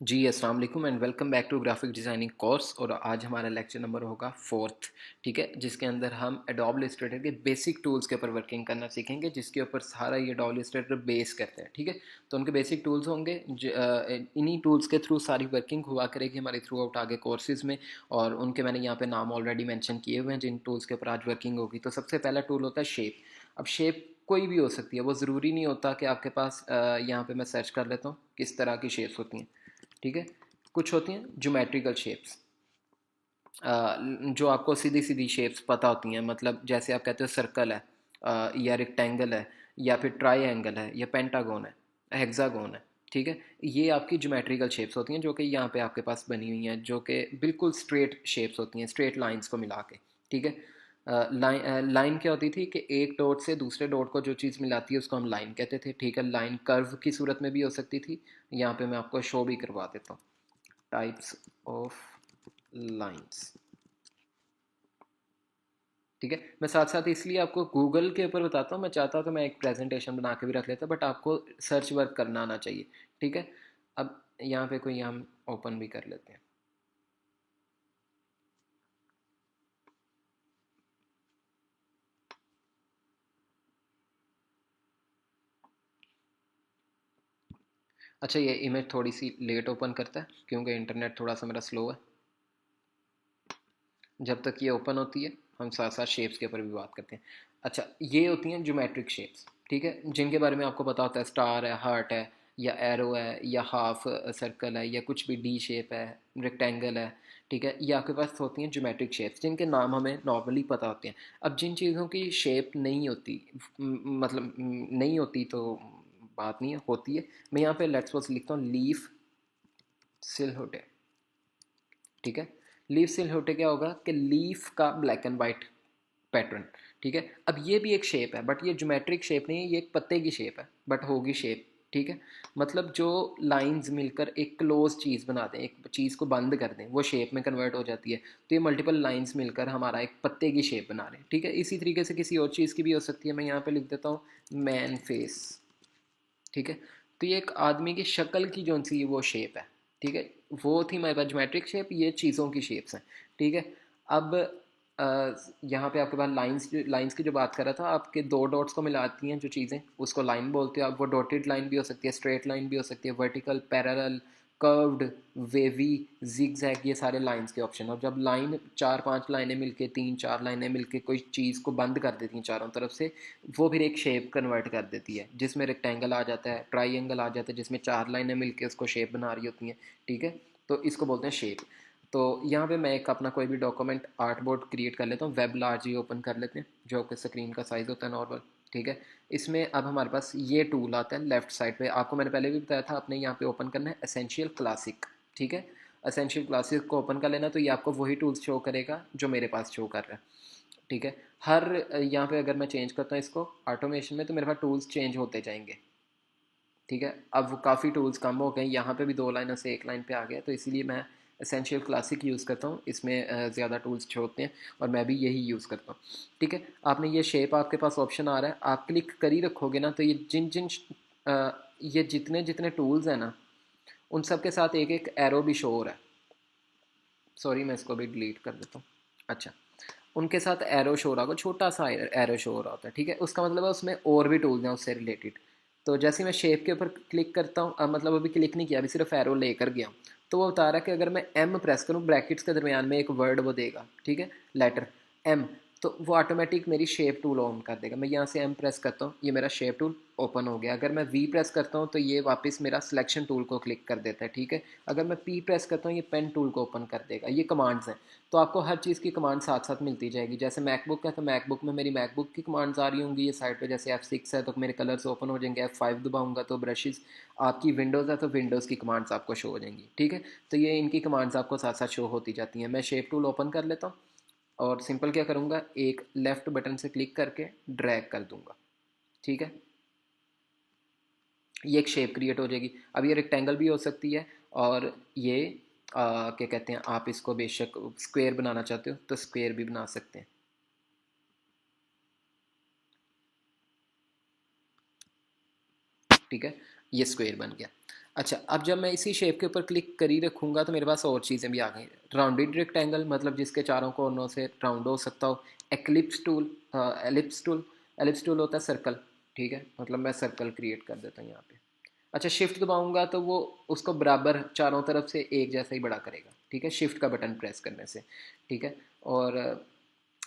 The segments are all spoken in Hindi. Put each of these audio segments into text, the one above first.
जी अस्सलाम वालेकुम and welcome back to graphic designing course. और आज हमारा लेक्चर नंबर होगा फोर्थ, ठीक है, जिसके अंदर हम एडोब इलस्ट्रेटर के बेसिक टूल्स के ऊपर वर्किंग करना सीखेंगे, जिसके ऊपर सारा ये एडोब इलस्ट्रेटर बेस करते हैं। ठीक है, तो उनके बेसिक टूल्स होंगे, इन्हीं टूल्स के थ्रू सारी वर्किंग हुआ करेगी हमारी थ्रू आउट आगे कोर्सेज में। और उनके मैंने यहाँ पे नाम ऑलरेडी मेंशन किए हुए हैं जिन टूल्स के ऊपर आज वर्किंग होगी। तो सबसे पहला टूल होता है शेप। अब शेप कोई भी हो सकती है, वो ज़रूरी नहीं होता कि आपके पास यहाँ पे मैं सर्च कर लेता हूँ किस तरह की शेप्स होती हैं। ठीक है, कुछ होती हैं ज्योमेट्रिकल शेप्स, जो आपको सीधी सीधी शेप्स पता होती हैं, मतलब जैसे आप कहते हो सर्कल है, या रेक्टेंगल है, या फिर ट्राई एंगल है, या पेंटागोन है, हेक्सागोन है। ठीक है, ये आपकी ज्योमेट्रिकल शेप्स होती हैं जो कि यहाँ पे आपके पास बनी हुई हैं, जो कि बिल्कुल स्ट्रेट शेप्स होती हैं, स्ट्रेट लाइंस को मिला के। ठीक है, लाइन क्या होती थी कि एक डॉट से दूसरे डॉट को जो चीज़ मिलाती है उसको हम लाइन कहते थे। ठीक है, लाइन कर्व की सूरत में भी हो सकती थी। यहाँ पे मैं आपको शो भी करवा देता हूँ टाइप्स ऑफ लाइंस। ठीक है, मैं साथ साथ इसलिए आपको गूगल के ऊपर बताता हूँ, मैं चाहता हूँ तो मैं एक प्रेजेंटेशन बना के भी रख लेता, बट आपको सर्च वर्क करना आना चाहिए। ठीक है, अब यहाँ पे कोई हम ओपन भी कर लेते हैं। अच्छा, ये इमेज थोड़ी सी लेट ओपन करता है क्योंकि इंटरनेट थोड़ा सा मेरा स्लो है। जब तक ये ओपन होती है हम साथ साथ शेप्स के ऊपर भी बात करते हैं। अच्छा, ये होती हैं ज्योमेट्रिक शेप्स। ठीक है, जिनके बारे में आपको पता होता है, स्टार है, हार्ट है, या एरो है, या हाफ सर्कल है, या कुछ भी डी शेप है, रेक्टेंगल है। ठीक है, ये आपके पास होती हैं ज्योमेट्रिक शेप्स जिनके नाम हमें नॉर्मली पता होते हैं। अब जिन चीज़ों की शेप नहीं होती, मतलब नहीं होती तो बात नहीं है, होती है। मैं यहाँ पे लेट्स सपोज लिखता हूँ लीफ सिलहुटे। ठीक है, लीफ सिलहुटे क्या होगा कि लीफ का ब्लैक एंड वाइट पैटर्न। ठीक है, अब ये भी एक शेप है, बट ये ज्योमेट्रिक शेप नहीं है, ये एक पत्ते की शेप है, बट होगी शेप। ठीक है, मतलब जो लाइंस मिलकर एक क्लोज चीज़ बना दें, एक चीज़ को बंद कर दें, वो शेप में कन्वर्ट हो जाती है। तो ये मल्टीपल लाइंस मिलकर हमारा एक पत्ते की शेप बना रहे हैं। ठीक है, इसी तरीके से किसी और चीज़ की भी हो सकती है। मैं यहाँ पे लिख देता हूँ मैन फेस। ठीक है, तो ये एक आदमी की शक्ल की जो सी वो शेप है। ठीक है, वो थी हमारे पास ज्योमेट्रिक शेप, ये चीज़ों की शेप्स हैं। ठीक है, अब यहाँ पे आपके पास लाइंस की जो बात कर रहा था, आपके दो डॉट्स को मिलाती हैं जो चीज़ें, उसको लाइन बोलते हो आप। वो डॉटेड लाइन भी हो सकती है, स्ट्रेट लाइन भी हो सकती है, vertical, parallel, curved, wavy, zigzag, ये सारे लाइंस के ऑप्शन। और जब लाइन चार पांच लाइनें मिलके, तीन चार लाइनें मिलके कोई चीज़ को बंद कर देती हैं चारों तरफ से, वो फिर एक शेप कन्वर्ट कर देती है, जिसमें रेक्टेंगल आ जाता है, ट्राइंगल आ जाता है, जिसमें चार लाइनें मिलके उसको शेप बना रही होती हैं। ठीक है, तो इसको बोलते हैं शेप। तो यहाँ पे मैं एक अपना कोई भी डॉक्यूमेंट आर्ट बोर्ड क्रिएट कर लेता हूँ, वेब लार्ज ही ओपन कर लेते हैं, जो कि स्क्रीन का साइज़ होता है नॉर्मल। ठीक है, इसमें अब हमारे पास ये टूल आता है लेफ्ट साइड पे। आपको मैंने पहले भी बताया था, आपने यहाँ पे ओपन करना है एसेंशियल क्लासिक। ठीक है, एसेंशियल क्लासिक को ओपन कर लेना, तो ये आपको वही टूल्स शो करेगा जो मेरे पास शो कर रहा है। ठीक है, हर यहाँ पे अगर मैं चेंज करता हूँ इसको ऑटोमेशन में, तो मेरे पास टूल्स चेंज होते जाएंगे। ठीक है, अब वो काफ़ी टूल्स कम हो गए, यहाँ पे भी दो लाइनों से एक लाइन पे आ गया, तो इसलिए मैं एसेंशियल क्लासिक यूज़ करता हूँ। इसमें ज़्यादा टूल्स छोड़ते हैं और मैं भी यही यूज़ करता हूँ। ठीक है, आपने ये शेप, आपके पास ऑप्शन आ रहा है, आप क्लिक कर ही रखोगे ना, तो ये जिन जिन ये जितने जितने टूल्स हैं ना, उन सब के साथ एक एक एरो भी शो हो रहा है। सॉरी, मैं इसको भी डिलीट कर देता हूँ। अच्छा, उनके साथ एरो शो हो रहा होगा, छोटा सा एरो शो हो रहा होता है। ठीक है, उसका मतलब है उसमें और भी टूल्स हैं उससे रिलेटेड। तो जैसे ही मैं शेप के ऊपर क्लिक करता हूँ, मतलब अभी क्लिक नहीं किया, अभी सिर्फ एरो लेकर गया हूँ, तो वो बता रहा है कि अगर मैं एम प्रेस करूँ, ब्रैकेट्स के दरमियान में एक वर्ड वो देगा। ठीक है, लेटर एम, तो वो ऑटोमेटिक मेरी शेप टूल ऑन कर देगा। मैं यहाँ से एम प्रेस करता हूँ, ये मेरा शेप टूल ओपन हो गया। अगर मैं वी प्रेस करता हूँ तो ये वापस मेरा सिलेक्शन टूल को क्लिक कर देता है। ठीक है, अगर मैं पी प्रेस करता हूँ, ये पेन टूल को ओपन कर देगा। ये कमांड्स हैं, तो आपको हर चीज़ की कमांड साथ साथ मिलती जाएगी। जैसे मैकबुक है तो मैकबुक में मेरी मैकबुक की कमांड्स आ रही होंगी ये साइड पे। जैसे F6 है तो मेरे कलर्स ओपन हो जाएंगे, F5 दबाऊंगा तो ब्रशेस। आपकी विंडोज़ है तो विंडोज़ की कमांड्स आपको शो हो जाएंगी। ठीक है, तो ये इनकी कमांड्स आपको साथ साथ शो होती जाती हैं। मैं शेप टूल ओपन कर लेता हूँ और सिंपल क्या करूँगा, एक लेफ़्ट बटन से क्लिक करके ड्रैग कर दूँगा। ठीक है, ये एक शेप क्रिएट हो जाएगी। अब ये रेक्टेंगल भी हो सकती है, और ये क्या कहते हैं, आप इसको बेशक स्क्वायर बनाना चाहते हो तो स्क्वायर भी बना सकते हैं। ठीक है, ये स्क्वायर बन गया। अच्छा, अब जब मैं इसी शेप के ऊपर क्लिक कर ही रखूँगा तो मेरे पास और चीज़ें भी आ गई। राउंडेड रेक्टेंगल मतलब जिसके चारों कोनों से राउंड हो सकता हो। Eclipse tool, ellipse tool, ellipse tool होता है सर्कल, ठीक है, मतलब मैं सर्कल क्रिएट कर देता हूँ यहाँ पे। अच्छा, शिफ्ट दबाऊंगा तो वो उसको बराबर चारों तरफ से एक जैसा ही बड़ा करेगा, ठीक है, शिफ्ट का बटन प्रेस करने से, ठीक है। और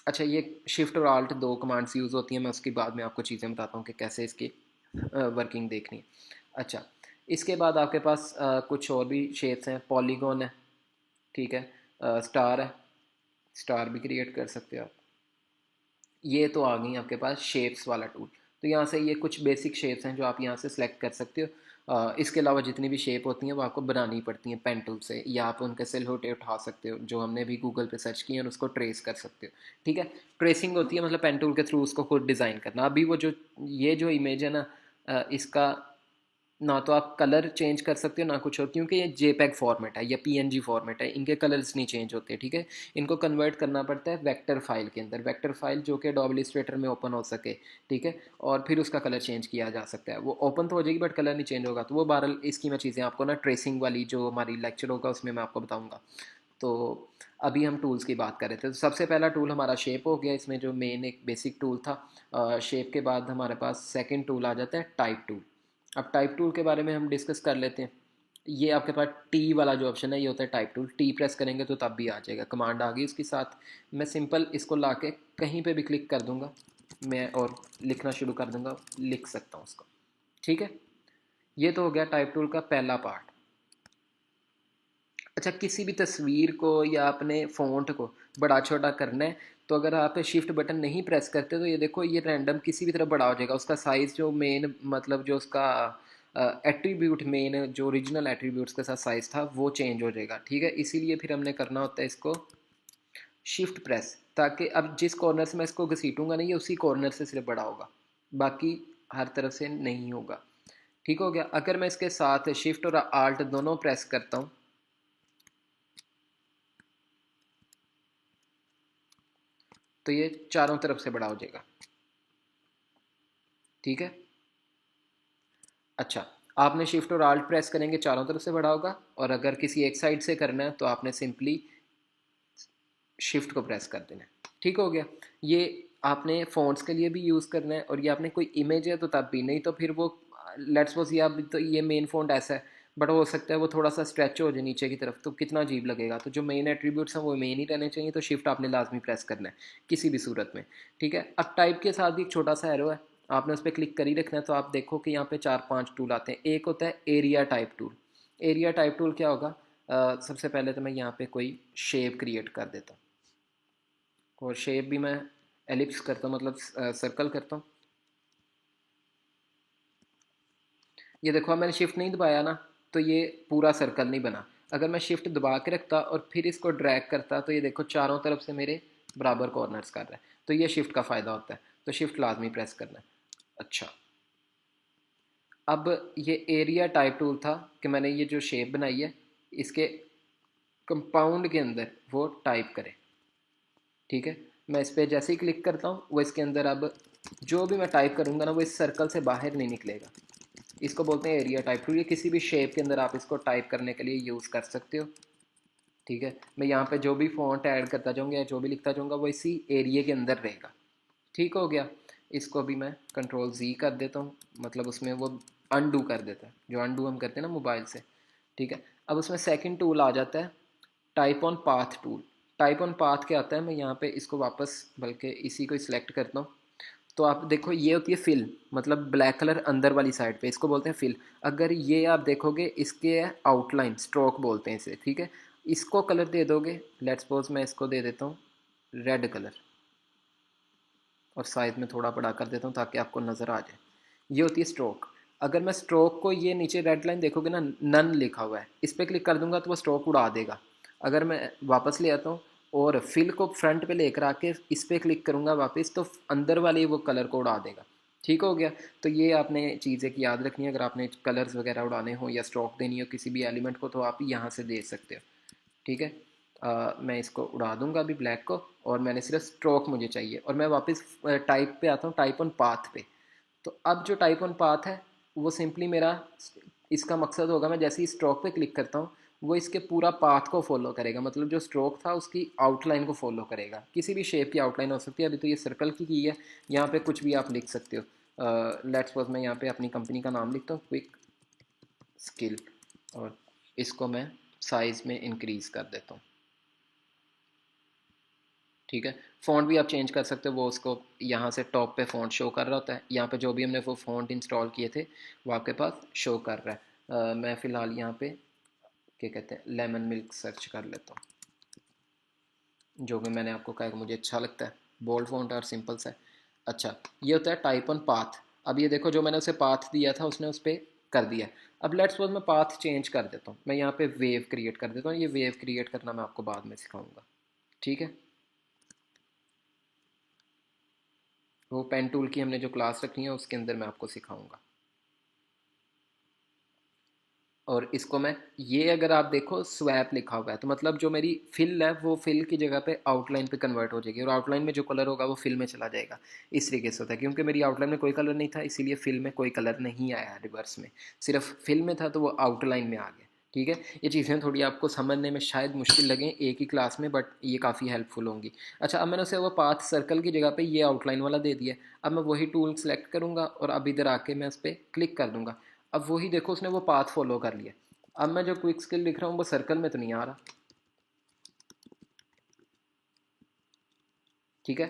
अच्छा, ये शिफ्ट और आल्ट दो कमांड्स यूज़ होती हैं, मैं उसके बाद में आपको चीज़ें बताता हूँ कि कैसे इसकी वर्किंग देखनी है। अच्छा, इसके बाद आपके पास कुछ और भी शेप्स हैं। पॉलीगॉन है, ठीक है, स्टार है, स्टार भी क्रिएट कर सकते हो आप। ये तो आ गई आपके पास शेप्स वाला टूल। तो यहाँ से ये कुछ बेसिक शेप्स हैं जो आप यहाँ से सिलेक्ट कर सकते हो। इसके अलावा जितनी भी शेप होती हैं वो आपको बनानी पड़ती हैं पेन टूल से, या आप उनके सिलहोटे उठा सकते हो जो हमने भी गूगल पे सर्च किए हैं और उसको ट्रेस कर सकते हो, ठीक है। ट्रेसिंग होती है मतलब पेन टूल के थ्रू उसको खुद डिज़ाइन करना। अभी वो जो ये जो इमेज है ना, इसका ना तो आप कलर चेंज कर सकते हो ना कुछ और, क्योंकि ये जेपैग फॉर्मेट है या पीएनजी फॉर्मेट है, इनके कलर्स नहीं चेंज होते, ठीक है। इनको कन्वर्ट करना पड़ता है वेक्टर फाइल के अंदर, वेक्टर फाइल जो कि एडोब इलस्ट्रेटर में ओपन हो सके, ठीक है। और फिर उसका कलर चेंज किया जा सकता है। वो ओपन तो हो जाएगी बट कलर नहीं चेंज होगा। तो वो बहरहाल इसकी मैं चीज़ें आपको ना ट्रेसिंग वाली जो हमारी लेक्चर होगा उसमें मैं आपको बताऊँगा। तो अभी हम टूल्स की बात कर रहे थे। तो सबसे पहला टूल हमारा शेप हो गया, इसमें जो मेन एक बेसिक टूल था। शेप के बाद हमारे पास सेकंड टूल आ जाता है टाइप टूल। अब टाइप टूल के बारे में हम डिस्कस कर लेते हैं। ये आपके पास टी वाला जो ऑप्शन है ये होता है टाइप टूल। टी प्रेस करेंगे तो तब भी आ जाएगा, कमांड आ गई उसके साथ। मैं सिंपल इसको ला के कहीं पे भी क्लिक कर दूंगा मैं और लिखना शुरू कर दूंगा, लिख सकता हूँ उसको, ठीक है। ये तो हो गया टाइप टूल का पहला पार्ट। अच्छा, किसी भी तस्वीर को या अपने फ़ॉन्ट को बड़ा छोटा करना है तो अगर आप शिफ्ट बटन नहीं प्रेस करते तो ये देखो ये रैंडम किसी भी तरह बड़ा हो जाएगा। उसका साइज़ जो मेन मतलब जो उसका एट्रीब्यूट मेन जो ओरिजिनल एट्रीब्यूट्स के साथ साइज़ था वो चेंज हो जाएगा, ठीक है। इसीलिए फिर हमने करना होता है इसको शिफ्ट प्रेस, ताकि अब जिस कॉर्नर से मैं इसको घसीटूंगा नहीं, ये उसी कॉर्नर से सिर्फ बड़ा होगा, बाकी हर तरफ से नहीं होगा, ठीक हो गया। अगर मैं इसके साथ शिफ्ट और आल्ट दोनों प्रेस करता हूँ तो ये चारों तरफ से बड़ा हो जाएगा, ठीक है। अच्छा, आपने शिफ्ट और आल्ट प्रेस करेंगे चारों तरफ से बड़ा होगा, और अगर किसी एक साइड से करना है तो आपने सिंपली शिफ्ट को प्रेस कर देना है, ठीक हो गया। ये आपने फ़ॉन्ट्स के लिए भी यूज़ करना है, और ये आपने कोई इमेज है तो तब भी, नहीं तो फिर वो लेट्स सपोज ये आप तो ये मेन फ़ॉन्ट ऐसा है बट हो सकता है वो थोड़ा सा स्ट्रेच हो जाए नीचे की तरफ, तो कितना अजीब लगेगा। तो जो मेन एट्रीब्यूट्स हैं वो मेन ही रहने चाहिए, तो शिफ्ट आपने लाजमी प्रेस करना है किसी भी सूरत में, ठीक है। अब टाइप के साथ भी एक छोटा सा एरो है, आपने उस पर क्लिक कर ही रखना है। तो आप देखो कि यहाँ पे 4-5 टूल आते हैं। एक होता है area type tool. Area type tool क्या होगा, सबसे पहले तो मैं यहाँ पे कोई शेप क्रिएट कर देता हूँ, और शेप भी मैं एलिप्स करता हूँ, मतलब सर्कल करता हूँ। ये देखो, अब मैंने शिफ्ट नहीं दबाया ना तो ये पूरा सर्कल नहीं बना। अगर मैं शिफ्ट दबा के रखता और फिर इसको ड्रैग करता तो ये देखो चारों तरफ से मेरे बराबर कॉर्नर्स कर रहा है। तो ये शिफ्ट का फ़ायदा होता है, तो शिफ्ट लाजमी प्रेस करना है। अच्छा, अब ये एरिया टाइप टूल था कि मैंने ये जो शेप बनाई है इसके कंपाउंड के अंदर वो टाइप करें, ठीक है। मैं इस पर जैसे ही क्लिक करता हूँ वो इसके अंदर अब जो भी मैं टाइप करूँगा ना वो इस सर्कल से बाहर नहीं निकलेगा। इसको बोलते हैं एरिया टाइप टूल। ये किसी भी शेप के अंदर आप इसको टाइप करने के लिए यूज़ कर सकते हो, ठीक है। मैं यहाँ पे जो भी फॉन्ट ऐड करता जाऊँगा या जो भी लिखता जाऊँगा वो इसी एरिया के अंदर रहेगा, ठीक हो गया। इसको भी मैं कंट्रोल Z कर देता हूँ, मतलब उसमें वो अनडू कर देता है, जो अनडू हम करते हैं ना मोबाइल से, ठीक है। अब उसमें सेकंड टूल आ जाता है type on path tool. Type on path क्या आता है, मैं यहाँ पे इसको वापस बल्कि इसी को सिलेक्ट करता हूँ। तो आप देखो ये होती है फिल, मतलब ब्लैक कलर अंदर वाली साइड पे, इसको बोलते हैं फिल। अगर ये आप देखोगे इसके आउटलाइन स्ट्रोक बोलते हैं इसे, ठीक है। इसको कलर दे दोगे, लेट्स सपोज मैं इसको दे देता हूँ रेड कलर, और साइज में थोड़ा बड़ा कर देता हूँ ताकि आपको नज़र आ जाए। ये होती है स्ट्रोक। अगर मैं स्ट्रोक को, ये नीचे रेड लाइन देखोगे ना, नन लिखा हुआ है, इस पर क्लिक कर दूंगा तो वो स्ट्रोक उड़ा देगा। अगर मैं वापस ले आता हूँ और फिल को फ्रंट पे लेकर आके इस पर क्लिक करूँगा वापस, तो अंदर वाले वो कलर को उड़ा देगा, ठीक हो गया। तो ये आपने चीज़ एक याद रखनी है, अगर आपने कलर्स वगैरह उड़ाने हो या स्ट्रोक देनी हो किसी भी एलिमेंट को तो आप यहाँ से दे सकते हो, ठीक है। मैं इसको उड़ा दूंगा अभी ब्लैक को, और मैंने सिर्फ स्ट्रोक मुझे चाहिए, और मैं वापस टाइप पे आता हूँ, टाइप ऑन पाथ पे। तो अब जो टाइप ऑन पाथ है वो सिंपली मेरा इसका मकसद होगा मैं जैसे ही स्ट्रोक पे क्लिक करता हूँ वो इसके पूरा पाथ को फॉलो करेगा, मतलब जो स्ट्रोक था उसकी आउटलाइन को फॉलो करेगा। किसी भी शेप की आउटलाइन हो सकती है, अभी तो ये सर्कल की है। यहाँ पे कुछ भी आप लिख सकते हो। लेट्स सपोज मैं यहाँ पे अपनी कंपनी का नाम लिखता हूँ, क्विक स्किल, और इसको मैं साइज़ में इंक्रीज़ कर देता हूँ। ठीक है, फ़ॉन्ट भी आप चेंज कर सकते हो, वो उसको यहाँ से टॉप पे फ़ॉन्ट शो कर रहा होता है। यहाँ पे जो भी हमने वो फ़ॉन्ट इंस्टॉल किए थे वो आपके पास शो कर रहा है। मैं फ़िलहाल यहाँ पे क्या कहते हैं लेमन मिल्क सर्च कर लेता हूँ, जो कि मैंने आपको कहा कि मुझे अच्छा लगता है, बोल्ड फ़ॉन्ट और सिंपल सा है। अच्छा, ये होता है टाइप ऑन पाथ। अब ये देखो जो मैंने उसे पाथ दिया था उसने उस पर कर दिया। अब लेट्स सपोज मैं पाथ चेंज कर देता हूँ, मैं यहाँ पे वेव क्रिएट कर देता हूँ। ये वेव क्रिएट करना मैं आपको बाद में सिखाऊंगा। ठीक है, वो पेन टूल की हमने जो क्लास रखी है उसके अंदर मैं आपको सिखाऊंगा। और इसको मैं, ये अगर आप देखो स्वैप लिखा हुआ है तो मतलब जो मेरी फिल है वो फिल की जगह पे आउटलाइन पे कन्वर्ट हो जाएगी, और आउटलाइन में जो कलर होगा वो फिल में चला जाएगा। इस तरीके से होता है, क्योंकि मेरी आउटलाइन में कोई कलर नहीं था इसीलिए फिल में कोई कलर नहीं आया रिवर्स में, सिर्फ फिल में था तो वो आउटलाइन में आ गया। ठीक है, ये चीज़ें थोड़ी आपको समझने में शायद मुश्किल लगें एक ही क्लास में, बट ये काफ़ी हेल्पफुल होंगी। अच्छा, अब मैंने उसे वो पाथ सर्कल की जगह पे ये आउटलाइन वाला दे दिया। अब मैं वही टूल सेलेक्ट करूँगा और अब इधर आके मैं उस पर क्लिक कर दूँगा। अब वही देखो उसने वो पाथ फॉलो कर लिया। अब मैं जो क्विक स्किल लिख रहा हूँ वो सर्कल में तो नहीं आ रहा। ठीक है,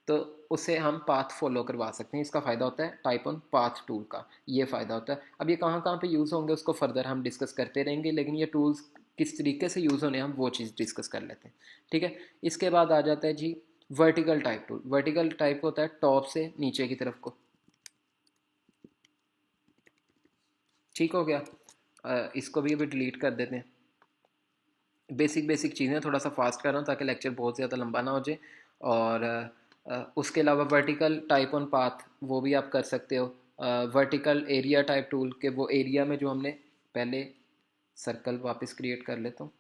तो उसे हम पाथ फॉलो करवा सकते हैं। इसका फ़ायदा होता है टाइप ऑन पाथ टूल का, ये फ़ायदा होता है। अब ये कहाँ कहाँ पे यूज़ होंगे उसको फर्दर हम डिस्कस करते रहेंगे, लेकिन ये टूल्स किस तरीके से यूज़ होने हम वो चीज़ डिस्कस कर लेते हैं। ठीक है, इसके बाद आ जाता है जी vertical type tool. Vertical type होता है टॉप से नीचे की तरफ को। ठीक हो गया, इसको भी अभी डिलीट कर देते हैं। बेसिक बेसिक चीज़ें थोड़ा सा फास्ट कर रहा हूँ ताकि लेक्चर बहुत ज़्यादा लंबा ना हो जाए। और उसके अलावा वर्टिकल टाइप ऑन पाथ वो भी आप कर सकते हो। वर्टिकल एरिया टाइप टूल के वो एरिया में जो हमने पहले सर्कल वापस क्रिएट कर लेता हूँ।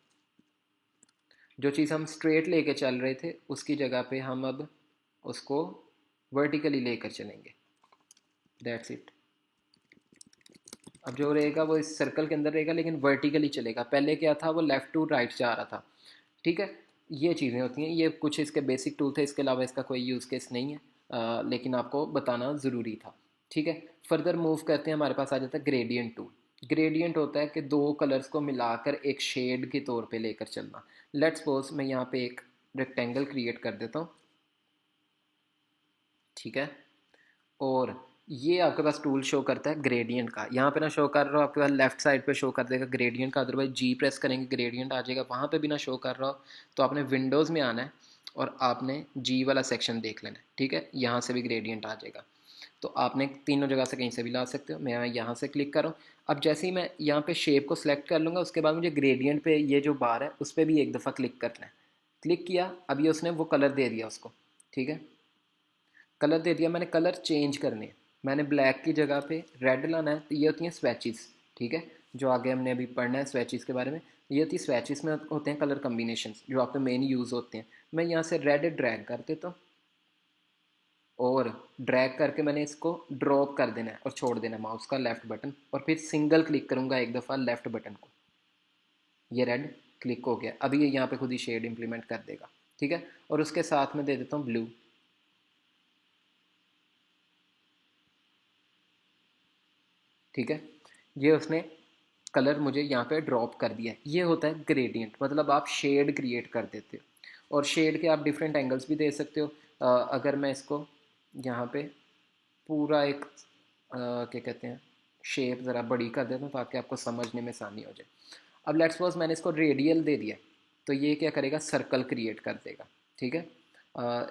जो चीज़ हम स्ट्रेट लेके चल रहे थे उसकी जगह पे हम अब उसको वर्टिकली लेकर चलेंगे। That's it. अब जो रहेगा वो इस सर्कल के अंदर रहेगा लेकिन वर्टिकली चलेगा। पहले क्या था, वो लेफ़्ट टू राइट जा रहा था। ठीक है, ये चीज़ें होती हैं, ये कुछ इसके बेसिक टूल थे, इसके अलावा इसका कोई यूज़ केस नहीं है। लेकिन आपको बताना ज़रूरी था। ठीक है, फर्दर मूव करते हैं, हमारे पास आ जाता है ग्रेडियंट टूल। ग्रेडियंट होता है कि दो कलर्स को मिलाकर एक शेड के तौर पे लेकर चलना। लेट्स सपोज मैं यहाँ पे एक रेक्टेंगल क्रिएट कर देता हूँ। ठीक है, और ये आपके पास टूल शो करता है ग्रेडियंट का। यहाँ पे ना शो कर रहा हो आपके पास लेफ्ट साइड पे शो कर देगा ग्रेडियंट का, अदरवाइज जी प्रेस करेंगे ग्रेडियंट आ जाएगा। वहाँ पे भी ना शो कर रहा हो तो आपने विंडोज़ में आना है और आपने जी वाला सेक्शन देख लेना है। ठीक है, यहाँ से भी ग्रेडियंट आ जाएगा, तो आपने तीनों जगह से कहीं से भी ला सकते हो। मैं यहाँ से क्लिक कर रहा हूँ। अब जैसे ही मैं यहाँ पे शेप को सिलेक्ट कर लूँगा उसके बाद मुझे ग्रेडियंट पे ये जो बार है उस पर भी एक दफ़ा क्लिक करना है। क्लिक किया, अब ये उसने वो कलर दे दिया उसको। ठीक है, कलर दे दिया मैंने, कलर चेंज करने हैं। मैंने ब्लैक की जगह पे रेड लाना है, तो ये होती हैं स्वैचेस। ठीक है, जो आगे हमने अभी पढ़ना है स्वैचेस के बारे में, ये होती है स्वैचेस में होते हैं कलर कम्बिनेशन जो आपके मेन यूज़ होते हैं। मैं यहाँ से रेड ड्रैग कर देता हूँ और ड्रैग करके मैंने इसको ड्रॉप कर देना है और छोड़ देना है माउस का लेफ़्ट बटन, और फिर सिंगल क्लिक करूँगा एक दफ़ा लेफ़्ट बटन को। ये रेड क्लिक हो गया, अभी ये यहाँ पे खुद ही शेड इंप्लीमेंट कर देगा। ठीक है, और उसके साथ में दे देता हूँ ब्लू। ठीक है, ये उसने कलर मुझे यहाँ पे ड्रॉप कर दिया है। ये होता है ग्रेडियंट, मतलब आप शेड क्रिएट कर देते हो, और शेड के आप डिफरेंट एंगल्स भी दे सकते हो। अगर मैं इसको यहाँ पे पूरा एक क्या कहते हैं शेप ज़रा बड़ी कर देता हूँ ताकि आपको समझने में आसानी हो जाए। अब लेट्स सपोज मैंने इसको रेडियल दे दिया, तो ये क्या करेगा, सर्कल क्रिएट कर देगा। ठीक है,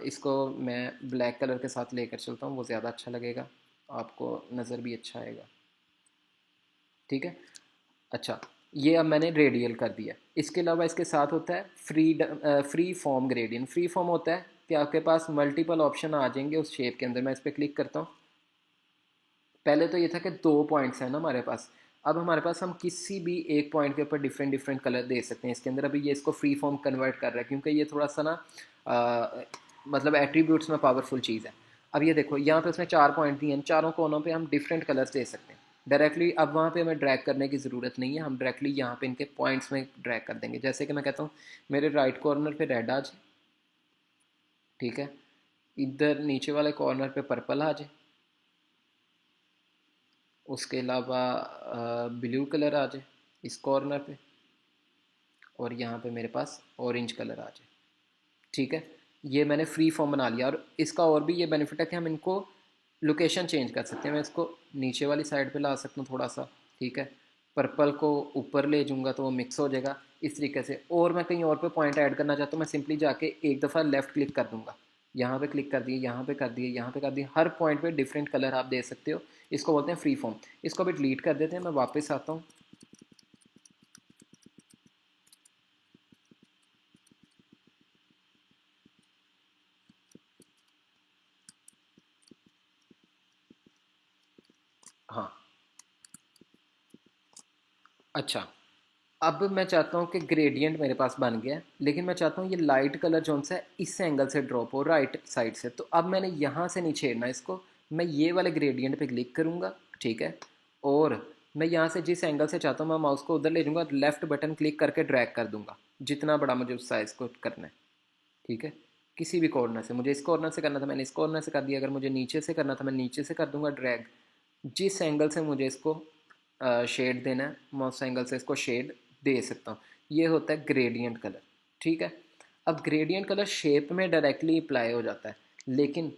इसको मैं ब्लैक कलर के साथ लेकर चलता हूँ, वो ज़्यादा अच्छा लगेगा, आपको नज़र भी अच्छा आएगा। ठीक है, अच्छा, ये अब मैंने रेडियल कर दिया। इसके अलावा इसके साथ होता है free form gradient. Free form होता है कि आपके पास मल्टीपल ऑप्शन आ जाएंगे उस शेप के अंदर। मैं इस पर क्लिक करता हूँ। पहले तो ये था कि दो पॉइंट्स हैं ना हमारे पास, अब हमारे पास हम किसी भी एक पॉइंट के ऊपर डिफरेंट डिफरेंट कलर दे सकते हैं इसके अंदर। अभी ये इसको फ्री फॉर्म कन्वर्ट कर रहा है क्योंकि ये थोड़ा सा ना मतलब एट्रीब्यूट्स में पावरफुल चीज़ है। अब ये देखो यहाँ पे उसने चार पॉइंट दिए हैं, चारों कोनों पे हम डिफरेंट कलर्स दे सकते हैं। डायरेक्टली अब वहाँ पे हमें ड्रैग करने की ज़रूरत नहीं है, हम डायरेक्टली यहाँ पे इनके पॉइंट्स में ड्रैग कर देंगे। जैसे कि मैं कहता हूँ मेरे राइट कॉर्नर पे रेड आ जाए, ठीक है, इधर नीचे वाले कॉर्नर पे पर्पल आ जाए, उसके अलावा ब्लू कलर आ जाए इस कॉर्नर पे, और यहाँ पे मेरे पास ऑरेंज कलर आ जाए, ठीक है। ये मैंने फ्री फॉर्म बना लिया, और इसका और भी ये बेनिफिट है कि हम इनको लोकेशन चेंज कर सकते हैं। मैं इसको नीचे वाली साइड पे ला सकता हूँ थोड़ा सा, ठीक है, पर्पल को ऊपर ले जाऊँगा तो वो मिक्स हो जाएगा इस तरीके से। और मैं कहीं और पे पॉइंट ऐड करना चाहता हूँ, मैं सिंपली जाके एक दफ़ा लेफ़्ट क्लिक कर दूँगा, यहाँ पे क्लिक कर दिए, यहाँ पे कर दिए, यहाँ पे कर दिए, हर पॉइंट पे डिफरेंट कलर आप दे सकते हो। इसको बोलते हैं फ्री फॉर्म। इसको भी डिलीट कर देते हैं, मैं वापस आता हूँ। हाँ, अच्छा, अब मैं चाहता हूँ कि ग्रेडियंट मेरे पास बन गया है, लेकिन मैं चाहता हूँ ये लाइट कलर जो सा है इस एंगल से ड्रॉप हो, राइट साइड से। तो अब मैंने यहाँ से नहीं छेड़ना इसको, मैं ये वाले ग्रेडियंट पे क्लिक करूँगा, ठीक है, और मैं यहाँ से जिस एंगल से चाहता हूँ मैं माउस को उधर ले जाऊँगा, लेफ्ट बटन क्लिक करके ड्रैग कर दूँगा जितना बड़ा मुझे उस साइज़ को करना है, ठीक है। किसी भी कॉर्नर से, मुझे इस कॉर्नर से करना था मैंने इस कॉर्नर से कर दिया, अगर मुझे नीचे से करना था मैं नीचे से कर दूँगा ड्रैग। जिस एंगल से मुझे इसको शेड देना है मैं उस एंगल से इसको शेड दे सकता हूँ। ये होता है ग्रेडियंट कलर, ठीक है। अब ग्रेडियंट कलर शेप में डायरेक्टली अप्लाई हो जाता है, लेकिन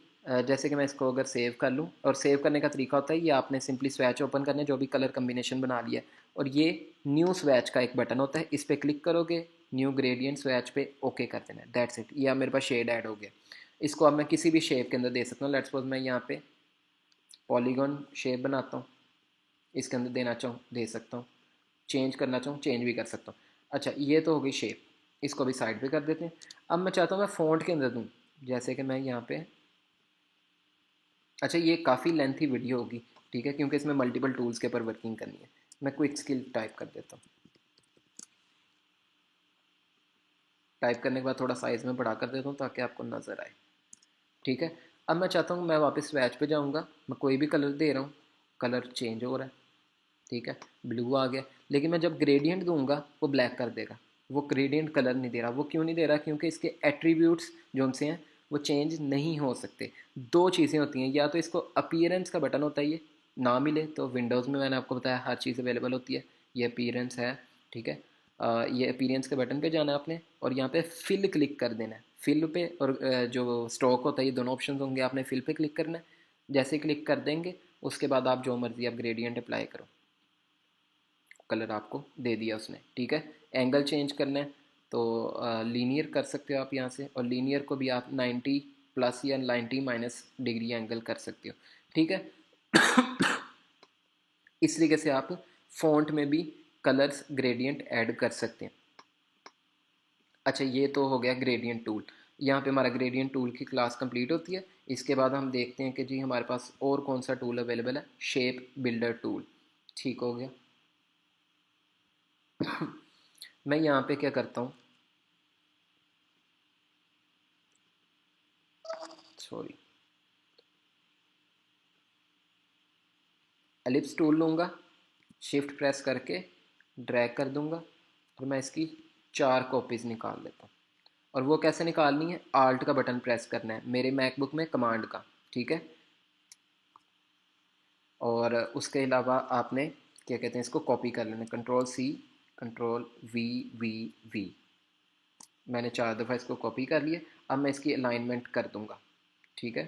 जैसे कि मैं इसको अगर सेव कर लूँ, और सेव करने का तरीका होता है ये, आपने सिंपली स्वैच ओपन करना है जो भी कलर कम्बिनेशन बना लिया है, और ये न्यू स्वैच का एक बटन होता है, इस पर क्लिक करोगे, न्यू ग्रेडियंट स्वैच पे ओके कर देना है, दैट्स इट। ये मेरे पास शेड ऐड हो गया। इसको अब मैं किसी भी शेप के अंदर दे सकता हूँ। लेट्स सपोज मैं यहाँ पे पॉलीगॉन शेप बनाता हूँ, इसके अंदर देना चाहूँ दे सकता हूँ, चेंज करना चाहूँ चेंज भी कर सकता हूँ। अच्छा, ये तो हो गई शेप, इसको भी साइड पे कर देते हैं। अब मैं चाहता हूँ मैं फ़ॉन्ट के अंदर दूँ, जैसे कि मैं यहाँ पे, अच्छा ये काफ़ी लेंथी वीडियो होगी, ठीक है, क्योंकि इसमें मल्टीपल टूल्स के ऊपर वर्किंग करनी है। मैं क्विक स्किल टाइप कर देता हूँ, टाइप करने के बाद थोड़ा साइज़ में बढ़ा कर देता हूँ ताकि आपको नज़र आए, ठीक है। अब मैं चाहता हूँ मैं वापस स्वैच पे जाऊँगा, मैं कोई भी कलर दे रहा हूँ, कलर चेंज हो रहा है, ठीक है, ब्लू आ गया, लेकिन मैं जब ग्रेडियंट दूंगा वो ब्लैक कर देगा, वो ग्रेडियंट कलर नहीं दे रहा। वो क्यों नहीं दे रहा? क्योंकि इसके एट्रीब्यूट्स जो उनसे हैं वो चेंज नहीं हो सकते। दो चीज़ें होती हैं, या तो इसको अपीयरेंस का बटन होता है, ये ना मिले तो विंडोज़ में मैंने आपको बताया हर चीज़ अवेलेबल होती है, ये अपीयरेंस है, ठीक है। ये अपीयरेंस के बटन पे जाना है आपने, और यहाँ पे फिल क्लिक कर देना है, फिल पे, और जो स्टॉक होता है ये दोनों ऑप्शन होंगे, आपने फिल पे क्लिक करना है। जैसे क्लिक कर देंगे उसके बाद आप जो मर्ज़ी आप ग्रेडियंट अप्लाई करो, कलर आपको दे दिया उसने, ठीक है। एंगल चेंज करना है तो लीनियर कर सकते हो आप यहाँ से, और लीनियर को भी आप 90 प्लस या 90 माइनस डिग्री एंगल कर सकते हो, ठीक है। इस तरीके से आप फ़ॉन्ट में भी कलर्स ग्रेडियंट ऐड कर सकते हैं। अच्छा, ये तो हो गया ग्रेडियंट टूल। यहाँ पे हमारा ग्रेडियंट टूल की क्लास कंप्लीट होती है। इसके बाद हम देखते हैं कि जी हमारे पास और कौन सा टूल अवेलेबल है। शेप बिल्डर टूल, ठीक हो गया। मैं यहाँ पे क्या करता हूँ, सॉरी, एलिप्स टूल लूँगा, शिफ्ट प्रेस करके ड्रैग कर दूँगा, और मैं इसकी 4 कॉपीज़ निकाल लेता हूँ। और वो कैसे निकालनी है? आल्ट का बटन प्रेस करना है, मेरे मैकबुक में कमांड का, ठीक है। और उसके अलावा आपने क्या कहते हैं इसको कॉपी कर लेना, control C, control V V V. मैंने 4 दफ़ा इसको कॉपी कर लिया। अब मैं इसकी अलाइनमेंट कर दूँगा, ठीक है।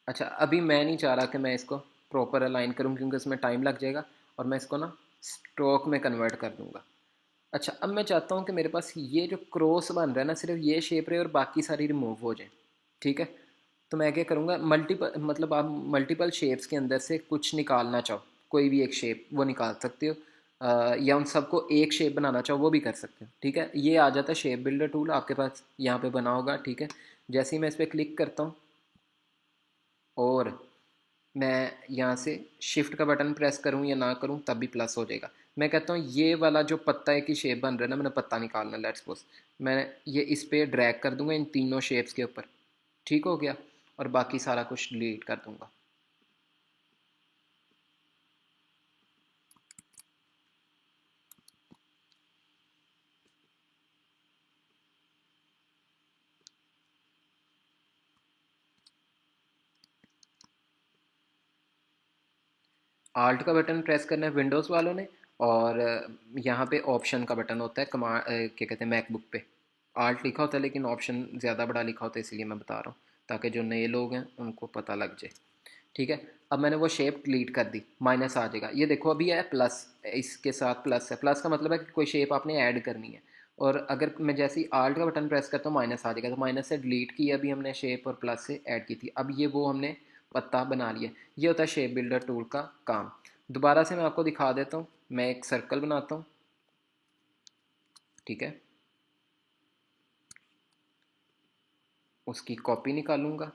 अच्छा, अभी मैं नहीं चाह रहा कि मैं इसको प्रॉपर अलाइन करूं क्योंकि उसमें टाइम लग जाएगा, और मैं इसको ना स्ट्रोक में कन्वर्ट कर दूंगा। अच्छा, अब मैं चाहता हूं कि मेरे पास ये जो क्रॉस बन रहा है ना, सिर्फ ये शेप रहे और बाकी सारी रिमूव हो जाए, ठीक है। तो मैं क्या करूँगा, मल्टीपल, मतलब आप मल्टीपल शेप्स के अंदर से कुछ निकालना चाहो, कोई भी एक शेप वो निकाल सकते हो, या उन सबको एक शेप बनाना चाहो वो भी कर सकते हो, ठीक है। ये आ जाता है शेप बिल्डर टूल आपके पास यहाँ पे बना होगा, ठीक है। जैसे ही मैं इस पर क्लिक करता हूँ, और मैं यहाँ से शिफ्ट का बटन प्रेस करूँ या ना करूँ तब भी प्लस हो जाएगा। मैं कहता हूँ ये वाला जो पत्ता की शेप बन रहा है ना, मैंने पत्ता निकालना, लेट्स सपोज मैं ये इस पर ड्रैग कर दूंगा इन तीनों शेप्स के ऊपर, ठीक हो गया, और बाकी सारा कुछ डिलीट कर दूंगा। आल्ट का बटन प्रेस करना है विंडोज़ वालों ने, और यहाँ पे ऑप्शन का बटन होता है क्या कहते हैं मैकबुक पे, आल्ट लिखा होता है लेकिन ऑप्शन ज़्यादा बड़ा लिखा होता है, इसीलिए मैं बता रहा हूँ ताकि जो नए लोग हैं उनको पता लग जाए। ठीक है, अब मैंने वो शेप डिलीट कर दी, माइनस आ जाएगा, ये देखो अभी है प्लस, इसके साथ प्लस है, प्लस का मतलब है कि कोई शेप आपने ऐड करनी है। और अगर मैं जैसे ही आल्ट का बटन प्रेस करता हूँ माइनस आ जाएगा, तो माइनस से डिलीट की अभी हमने शेप और प्लस से ऐड की थी, अब ये वो हमने पत्ता बना लिया। ये होता है शेप बिल्डर टूल का काम। दोबारा से मैं आपको दिखा देता हूँ, मैं एक सर्कल बनाता हूँ, ठीक है, उसकी कॉपी निकालूंगा,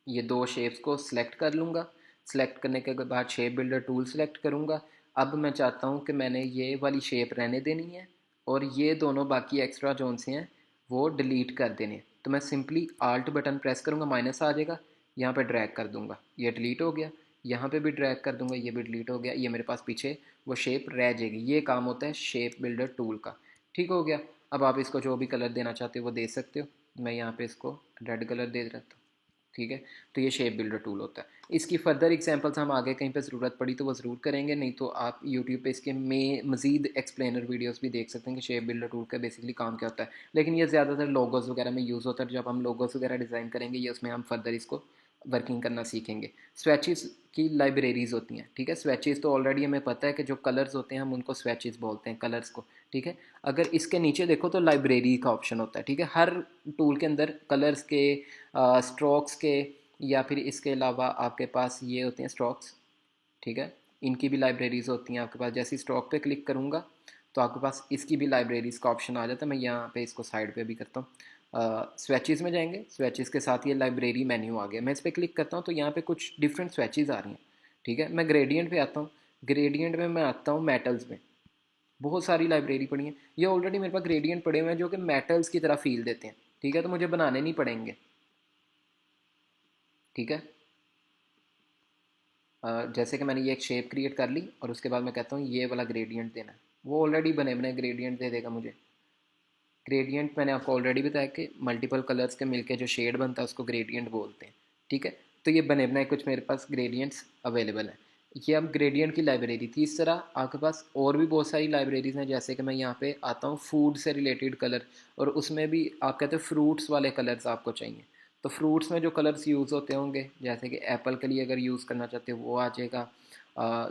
ये दो शेप्स को सिलेक्ट कर लूँगा, सिलेक्ट करने के बाद शेप बिल्डर टूल सेलेक्ट करूँगा। अब मैं चाहता हूँ कि मैंने ये वाली शेप रहने देनी है और ये दोनों बाकी एक्स्ट्रा जोन से हैं वो डिलीट कर देने हैं। तो मैं सिंपली आल्ट बटन प्रेस करूँगा, माइनस आ जाएगा, यहाँ पे ड्रैग कर दूँगा, ये डिलीट हो गया, यहाँ पे भी ड्रैग कर दूँगा, ये भी डिलीट हो गया, ये मेरे पास पीछे वो शेप रह जाएगी। ये काम होता है शेप बिल्डर टूल का। ठीक हो गया। अब आप इसको जो भी कलर देना चाहते हो वो दे सकते हो, मैं यहाँ पे इसको रेड कलर दे देता हूँ। ठीक है, तो ये शेप बिल्डर टूल होता है। इसकी फर्दर एग्जांपल्स हम आगे कहीं पे ज़रूरत पड़ी तो वो ज़रूर करेंगे, नहीं तो आप यूट्यूब पे इसके में मज़ीद एक्सप्लेनर वीडियोस भी देख सकते हैं कि शेप बिल्डर टूल का बेसिकली काम क्या होता है। लेकिन ये ज़्यादातर लोगोस वगैरह में यूज़ होता है, जब हम लोगोस वगैरह डिज़ाइन करेंगे ये उसमें हम फर्दर इसको वर्किंग करना सीखेंगे। स्वेचेस की लाइब्रेरीज़ होती हैं, ठीक है, स्वेचेस तो ऑलरेडी हमें पता है कि जो कलर्स होते हैं हम उनको स्वेचेस बोलते हैं, कलर्स को। ठीक है, अगर इसके नीचे देखो तो लाइब्रेरी का ऑप्शन होता है। ठीक है, हर टूल के अंदर कलर्स के, स्ट्रोक्स के, या फिर इसके अलावा आपके पास ये होते हैं स्ट्रोक्स, ठीक है, इनकी भी लाइब्रेरीज़ होती हैं आपके पास। जैसे स्टॉक पे क्लिक करूँगा तो आपके पास इसकी भी लाइब्रेरीज़ का ऑप्शन आ जाता है। मैं यहाँ पे इसको साइड पे भी करता हूँ, स्वेचेस में जाएंगे, स्वेचेस के साथ ये लाइब्रेरी मेन्यू आ गया, मैं इस पर क्लिक करता हूँ तो यहाँ पे कुछ डिफरेंट स्वेचेस आ रही हैं। ठीक है, मैं ग्रेडियंट पे आता हूँ, ग्रेडियंट में मैं आता हूँ मेटल्स में, बहुत सारी लाइब्रेरी पड़ी है, ये ऑलरेडी मेरे पास ग्रेडियंट पड़े हुए हैं जो कि मेटल्स की तरह फील देते हैं। ठीक है, तो मुझे बनाने नहीं पड़ेंगे। ठीक है, जैसे कि मैंने ये एक शेप क्रिएट कर ली और उसके बाद मैं कहता हूँ ये वाला ग्रेडियंट देना है, वो ऑलरेडी बने बने ग्रेडियंट दे देगा मुझे। ग्रेडियंट मैंने आपको ऑलरेडी बताया कि मल्टीपल कलर्स के मिलके जो शेड बनता है उसको ग्रेडियंट बोलते हैं। ठीक है, तो ये बने बनाए कुछ मेरे पास ग्रेडियंट्स अवेलेबल हैं। ये अब ग्रेडियंट की लाइब्रेरी थी। इस तरह आपके पास और भी बहुत सारी लाइब्रेरीज़ हैं, जैसे कि मैं यहाँ पे आता हूँ फूड से रिलेटेड कलर, और उसमें भी आप कहते हो फ्रूट्स वाले कलर्स आपको चाहिए, तो फ्रूट्स में जो कलर्स यूज़ होते होंगे, जैसे कि एप्पल के लिए अगर यूज़ करना चाहते हो वो आ जाएगा।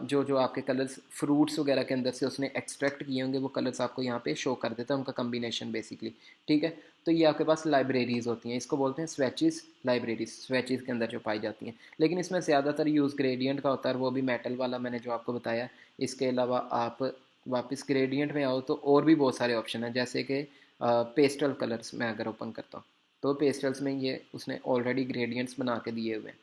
जो जो आपके कलर्स फ्रूट्स वगैरह के अंदर से उसने एक्सट्रैक्ट किए होंगे वो कलर्स आपको यहाँ पे शो कर देता है, उनका कम्बिनेशन बेसिकली। ठीक है, तो ये आपके पास लाइब्रेरीज़ होती हैं, इसको बोलते हैं स्वेचेस लाइब्रेरीज, स्वेचेस के अंदर जो पाई जाती हैं। लेकिन इसमें ज़्यादातर यूज़ ग्रेडियंट का होता है, वो भी मेटल वाला मैंने जो आपको बताया। इसके अलावा आप वापस ग्रेडियंट में आओ तो और भी बहुत सारे ऑप्शन हैं, जैसे कि पेस्टल कलर्स में अगर ओपन करता हूँ तो पेस्टल्स में ये उसने ऑलरेडी ग्रेडियंट्स बना के दिए हुए हैं।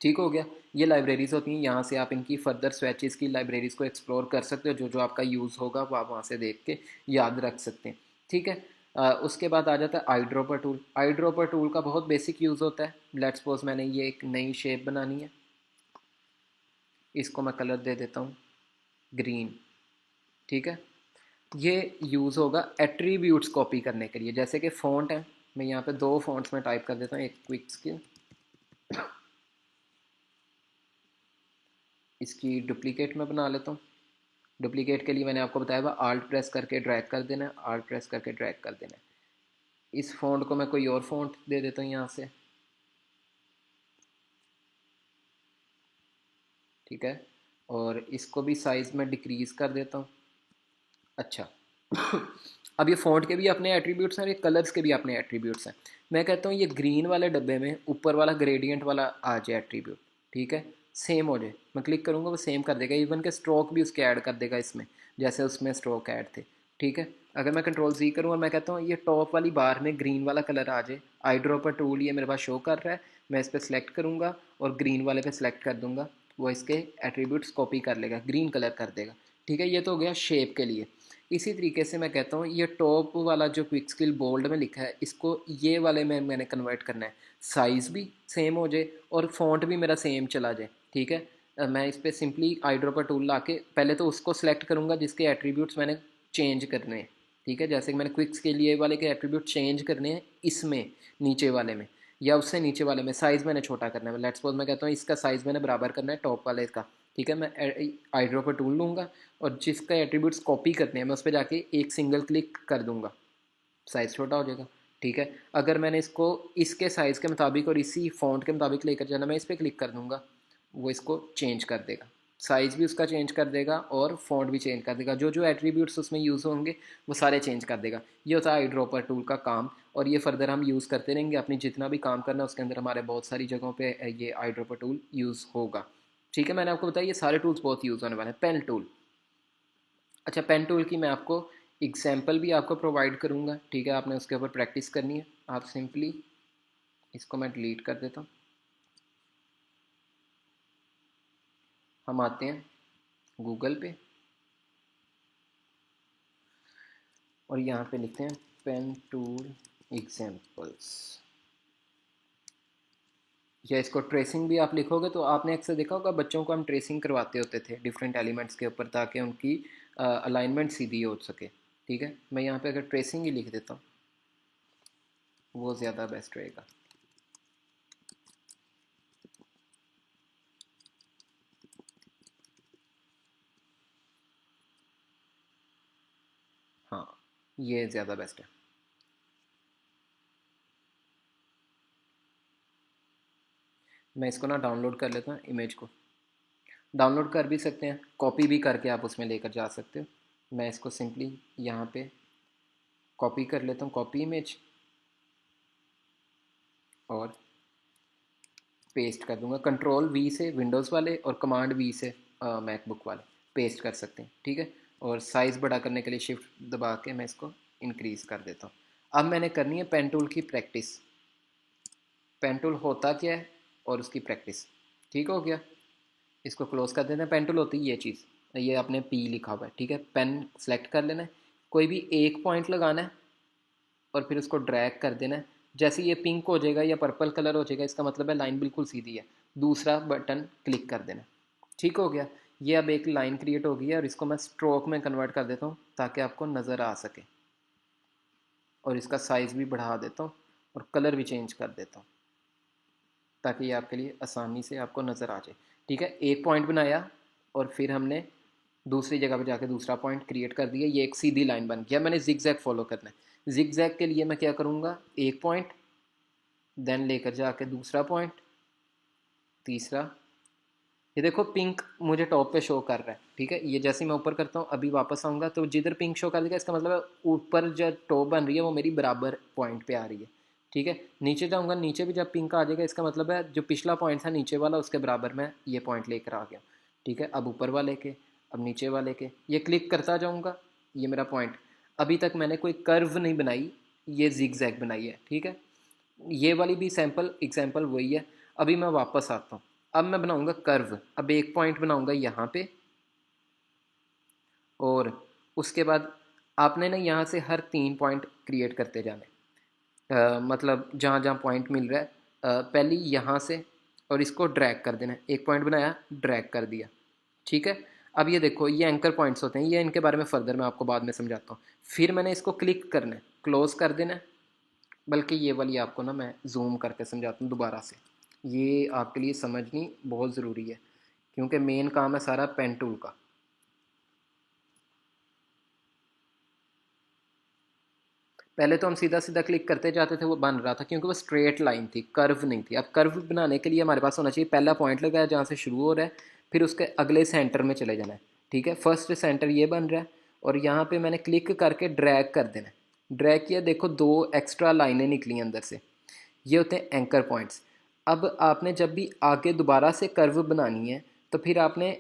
ठीक हो गया, ये लाइब्रेरीज़ होती हैं, यहाँ से आप इनकी फर्दर स्वेचेस की लाइब्रेरीज़ को एक्सप्लोर कर सकते हो, जो जो आपका यूज़ होगा वो आप वहाँ से देख के याद रख सकते हैं। ठीक है, उसके बाद आ जाता है eye dropper tool. Eye dropper tool का बहुत बेसिक यूज़ होता है। लेट्स सपोज मैंने ये एक नई शेप बनानी है, इसको मैं कलर दे देता हूँ ग्रीन। ठीक है, ये यूज़ होगा एट्रीब्यूट्स कॉपी करने के लिए, जैसे कि फ़ॉन्ट है, मैं यहाँ पे दो फ़ॉन्ट्स में टाइप कर देता हूँ, एक क्विक स्किल, इसकी डुप्लीकेट में बना लेता हूँ। डुप्लीकेट के लिए मैंने आपको बताया हुआ आल्ट प्रेस करके ड्रैग कर देना है, आल्ट प्रेस करके ड्रैग कर देना है। इस फ़ॉन्ट को मैं कोई और फ़ॉन्ट दे देता हूँ यहाँ से। ठीक है, और इसको भी साइज़ में डिक्रीज़ कर देता हूँ। अच्छा, अब ये फ़ॉन्ट के भी अपने एट्रीब्यूट्स हैं और ये कलर्स के भी अपने एट्रीब्यूट्स हैं। मैं कहता हूँ ये ग्रीन वाले डब्बे में ऊपर वाला ग्रेडियंट वाला आ जाए एट्रीब्यूट, ठीक है, सेम हो जाए, मैं क्लिक करूँगा वो सेम कर देगा, इवन के स्ट्रोक भी उसके ऐड कर देगा इसमें, जैसे उसमें स्ट्रोक ऐड थे। ठीक है। अगर मैं कंट्रोल Z करूँ और मैं कहता हूँ ये टॉप वाली बार में ग्रीन वाला कलर आ जाए, आई ड्रॉपर टूल ये मेरे पास शो कर रहा है, मैं इस पर सेलेक्ट करूँगा और ग्रीन वाले पे सेलेक्ट कर दूँगा, वो इसके एट्रीब्यूट्स कॉपी कर लेगा, ग्रीन कलर कर देगा। ठीक है, ये तो हो गया शेप के लिए। इसी तरीके से मैं कहता हूँ ये टॉप वाला जो क्विक स्किल बोल्ड में लिखा है, इसको ये वाले में मैंने कन्वर्ट करना है, साइज़ भी सेम हो जाए और फॉन्ट भी मेरा सेम चला जाए। ठीक है, मैं इस पर सिंपली आई ड्रॉपर टूल ला के पहले तो उसको सेलेक्ट करूँगा जिसके एट्रीब्यूट्स मैंने चेंज करने हैं। ठीक है, जैसे कि मैंने क्विक्स के लिए वाले के एट्रीब्यूट चेंज करने हैं इसमें, नीचे वाले में या उससे नीचे वाले में साइज़ मैंने छोटा करना है। लेट्स सपोज मैं कहता हूँ इसका साइज़ मैंने बराबर करना है टॉप वाले का। ठीक है, मैं आई ड्रॉपर टूल लूँगा और जिसका एट्रीब्यूट्स कॉपी करने हैं मैं उस पर जाके एक सिंगल क्लिक कर दूँगा, साइज़ छोटा हो जाएगा। ठीक है, अगर मैंने इसको इसके साइज़ के मुताबिक और इसी फ़ॉन्ट के मुताबिक लेकर जाना, मैं इस पर क्लिक कर दूँगा, वो इसको चेंज कर देगा, साइज़ भी उसका चेंज कर देगा और फ़ॉन्ट भी चेंज कर देगा, जो जो एट्रीब्यूट्स उसमें यूज़ होंगे वो सारे चेंज कर देगा। ये होता है आई ड्रॉपर टूल का काम, और ये फर्दर हम यूज़ करते रहेंगे अपनी जितना भी काम करना है उसके अंदर हमारे बहुत सारी जगहों पे ये आई ड्रॉपर टूल यूज़ होगा। ठीक है, मैंने आपको बताया ये सारे टूल्स बहुत यूज़ होने वाले हैं। पेन टूल, अच्छा पेन टूल की मैं आपको एग्जाम्पल भी आपको प्रोवाइड करूँगा। ठीक है, आपने उसके ऊपर प्रैक्टिस करनी है। आप सिंपली इसको मैं डिलीट कर देता हूँ, हम आते हैं गूगल पे और यहाँ पे लिखते हैं पेन टूल एग्जाम्पल्स, या इसको ट्रेसिंग भी आप लिखोगे तो आपने अक्सर देखा होगा बच्चों को हम ट्रेसिंग करवाते होते थे डिफरेंट एलिमेंट्स के ऊपर ताकि उनकी अलाइनमेंट सीधी हो सके। ठीक है, मैं यहाँ पे अगर ट्रेसिंग ही लिख देता हूँ वो ज़्यादा बेस्ट रहेगा। हाँ, ये ज़्यादा बेस्ट है। मैं इसको ना डाउनलोड कर लेता हूँ, इमेज को डाउनलोड कर भी सकते हैं, कॉपी भी करके आप उसमें लेकर जा सकते हो। मैं इसको सिंपली यहाँ पे कॉपी कर लेता हूँ, कॉपी इमेज, और पेस्ट कर दूंगा। कंट्रोल वी से विंडोज़ वाले और कमांड वी से मैकबुक वाले पेस्ट कर सकते हैं। ठीक है, और साइज़ बड़ा करने के लिए शिफ्ट दबा के मैं इसको इंक्रीज़ कर देता हूँ। अब मैंने करनी है पेन टूल की प्रैक्टिस। पेन टूल होता क्या है और उसकी प्रैक्टिस। ठीक हो गया, इसको क्लोज कर देते हैं। पेन टूल होती है ये चीज़, ये आपने पी लिखा हुआ है। ठीक है, पेन सेलेक्ट कर लेना है, कोई भी एक पॉइंट लगाना है और फिर उसको ड्रैग कर देना है। जैसे ये पिंक हो जाएगा या पर्पल कलर हो जाएगा इसका मतलब है लाइन बिल्कुल सीधी है, दूसरा बटन क्लिक कर देना। ठीक हो गया, ये अब एक लाइन क्रिएट हो गई है और इसको मैं स्ट्रोक में कन्वर्ट कर देता हूँ ताकि आपको नज़र आ सके, और इसका साइज़ भी बढ़ा देता हूँ और कलर भी चेंज कर देता हूँ ताकि ये आपके लिए आसानी से आपको नज़र आ जाए। ठीक है, एक पॉइंट बनाया और फिर हमने दूसरी जगह पर जाके दूसरा पॉइंट क्रिएट कर दिया, ये एक सीधी लाइन बन गया। मैंने जिग जैग फॉलो करना है। जिग जैग के लिए मैं क्या करूँगा, एक पॉइंट, देन लेकर जाके दूसरा पॉइंट, तीसरा। ये देखो पिंक मुझे टॉप पे शो कर रहा है। ठीक है, ये जैसे मैं ऊपर करता हूँ अभी वापस आऊँगा तो जिधर पिंक शो कर देगा इसका मतलब है ऊपर जो टॉप बन रही है वो मेरी बराबर पॉइंट पे आ रही है। ठीक है, नीचे जाऊँगा, नीचे भी जब पिंक आ जाएगा इसका मतलब है जो पिछला पॉइंट था नीचे वाला उसके बराबर मैं ये पॉइंट लेकर आ गया। ठीक है, अब ऊपर वाले के, अब नीचे वाले के, ये क्लिक करता जाऊँगा, ये मेरा पॉइंट। अभी तक मैंने कोई कर्व नहीं बनाई, ये जिग जैग बनाई है। ठीक है, ये वाली भी सैम्पल एग्जाम्पल वही है। अभी मैं वापस आता हूँ, अब मैं बनाऊंगा कर्व। अब एक पॉइंट बनाऊंगा यहाँ पे, और उसके बाद आपने ना यहाँ से हर 3 पॉइंट क्रिएट करते जाने, मतलब जहाँ जहाँ पॉइंट मिल रहा है पहले यहाँ से, और इसको ड्रैग कर देना है। एक पॉइंट बनाया, ड्रैग कर दिया। ठीक है, अब ये देखो ये एंकर पॉइंट्स होते हैं, ये इनके बारे में फ़र्दर मैं आपको बाद में समझाता हूँ। फिर मैंने इसको क्लिक करना है, क्लोज कर देना है। बल्कि ये वाली आपको ना मैं जूम करके समझाता हूँ दोबारा से, ये आपके लिए समझनी बहुत ज़रूरी है क्योंकि मेन काम है सारा पेन टूल का। पहले तो हम सीधा सीधा क्लिक करते जाते थे, वो बन रहा था क्योंकि वो स्ट्रेट लाइन थी, कर्व नहीं थी। अब कर्व बनाने के लिए हमारे पास होना चाहिए पहला पॉइंट लगाया जहाँ से शुरू हो रहा है, फिर उसके अगले सेंटर में चले जाना है। ठीक है, फर्स्ट सेंटर ये बन रहा है और यहाँ पे मैंने क्लिक करके ड्रैग कर देना है। ड्रैग किया, देखो 2 एक्स्ट्रा लाइनें निकली अंदर से, ये होते हैं एंकर पॉइंट्स। अब आपने जब भी आगे दोबारा से कर्व बनानी है तो फिर आपने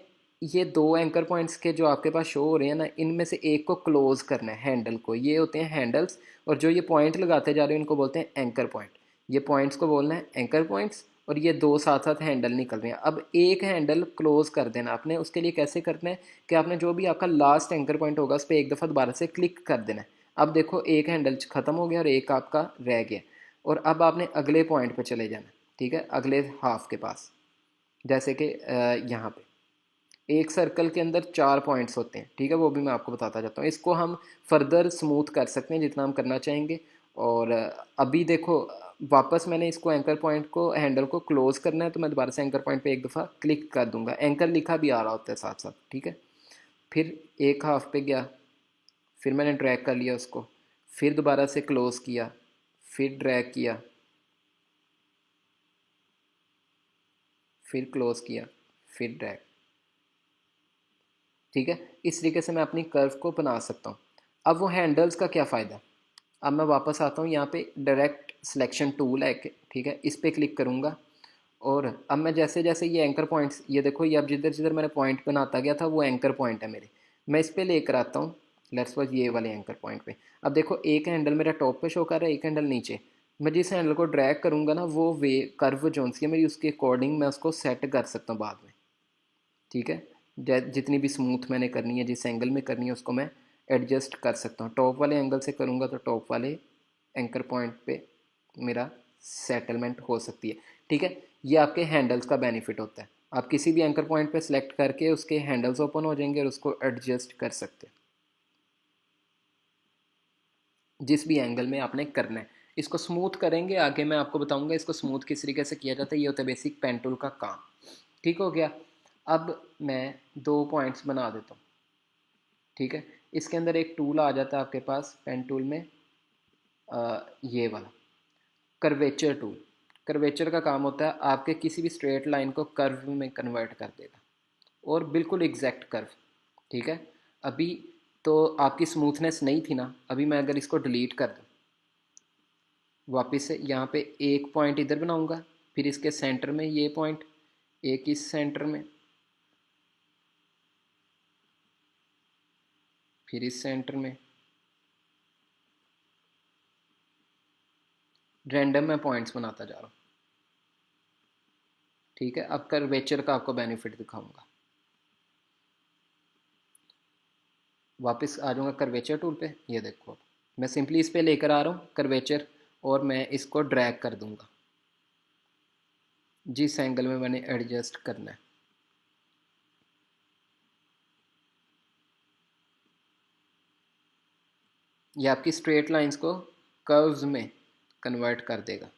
ये दो एंकर पॉइंट्स के जो आपके पास शो हो रहे हैं ना, इनमें से एक को क्लोज करना है, हैंडल को। ये होते हैं हैंडल्स, और जो ये पॉइंट लगाते जा रहे हैं इनको बोलते हैं एंकर पॉइंट। ये पॉइंट्स को बोलना है एंकर पॉइंट्स, और ये दो साथ साथ हैंडल निकल रहे हैं। अब एक हैंडल क्लोज कर देना आपने, उसके लिए कैसे करना है कि आपने जो भी आपका लास्ट एंकर पॉइंट होगा उस पर एक दफ़ा दोबारा से क्लिक कर देना है। अब देखो एक हैंडल ख़त्म हो गया और एक आपका रह गया, और अब आपने अगले पॉइंट पर चले जाना। ठीक है, अगले हाफ के पास, जैसे कि यहाँ पे एक सर्कल के अंदर 4 पॉइंट्स होते हैं। ठीक है, वो भी मैं आपको बताता जाता हूँ। इसको हम फर्दर स्मूथ कर सकते हैं जितना हम करना चाहेंगे। और अभी देखो, वापस मैंने इसको एंकर पॉइंट को, हैंडल को क्लोज करना है, तो मैं दोबारा से एंकर पॉइंट पे एक दफ़ा क्लिक कर दूंगा। एंकर लिखा भी आ रहा होता है साथ साथ। ठीक है, फिर एक हाफ पे गया, फिर मैंने ड्रैग कर लिया उसको, फिर दोबारा से क्लोज किया, फिर ड्रैग किया, फिर क्लोज किया, फिर ड्रैग। ठीक है, इस तरीके से मैं अपनी कर्व को बना सकता हूँ। अब वो हैंडल्स का क्या फ़ायदा। अब मैं वापस आता हूँ यहाँ पे, डायरेक्ट सिलेक्शन टूल है। ठीक है, इस पर क्लिक करूँगा, और अब मैं जैसे जैसे ये एंकर पॉइंट्स, ये देखो ये अब जिधर जिधर मैंने पॉइंट बनाता गया था वो एंकर पॉइंट है मेरे। मैं इस पर लेकर आता हूँ, लेट्स सपोज ये वाले एंकर पॉइंट पे। अब देखो एक हैंडल मेरा टॉप पे शो कर रहा है, एक हैंडल नीचे। मैं जिस हैंडल को ड्रैग करूँगा ना, वो वे कर्व जोन सी है मेरी, उसके अकॉर्डिंग मैं उसको सेट कर सकता हूँ बाद में। ठीक है, जितनी भी स्मूथ मैंने करनी है, जिस एंगल में करनी है, उसको मैं एडजस्ट कर सकता हूँ। टॉप वाले एंगल से करूँगा तो टॉप वाले एंकर पॉइंट पे मेरा सेटलमेंट हो सकती है। ठीक है, ये आपके हैंडल्स का बेनिफिट होता है। आप किसी भी एंकर पॉइंट पे सिलेक्ट करके उसके हैंडल्स ओपन हो जाएंगे और उसको एडजस्ट कर सकते हैं जिस भी एंगल में आपने करना है। इसको स्मूथ करेंगे आगे, मैं आपको बताऊंगा इसको स्मूथ किस तरीके से किया जाता है। ये होता है बेसिक पेन टूल का काम। ठीक हो गया। अब मैं दो पॉइंट्स बना देता हूँ। ठीक है, इसके अंदर एक टूल आ जाता है आपके पास पेन टूल में, ये वाला कर्वेचर टूल। कर्वेचर का काम होता है आपके किसी भी स्ट्रेट लाइन को कर्व में कन्वर्ट कर देगा, और बिल्कुल एग्जैक्ट कर्व। ठीक है, अभी तो आपकी स्मूथनेस नहीं थी ना, अभी मैं अगर इसको डिलीट कर दूँ, वापस से यहाँ पे एक पॉइंट इधर बनाऊँगा, फिर इसके सेंटर में ये पॉइंट, एक इस सेंटर में, फिर इस सेंटर में, रैंडम मैं पॉइंट्स बनाता जा रहा हूँ। ठीक है, अब कर्वेचर का आपको बेनिफिट दिखाऊंगा। वापस आ जाऊँगा कर्वेचर टूल पे। ये देखो, अब मैं सिंपली इस पे लेकर आ रहा हूँ कर्वेचर, और मैं इसको ड्रैग कर दूंगा जिस एंगल में मैंने एडजस्ट करना है। ये आपकी स्ट्रेट लाइंस को कर्व्स में कन्वर्ट कर देगा।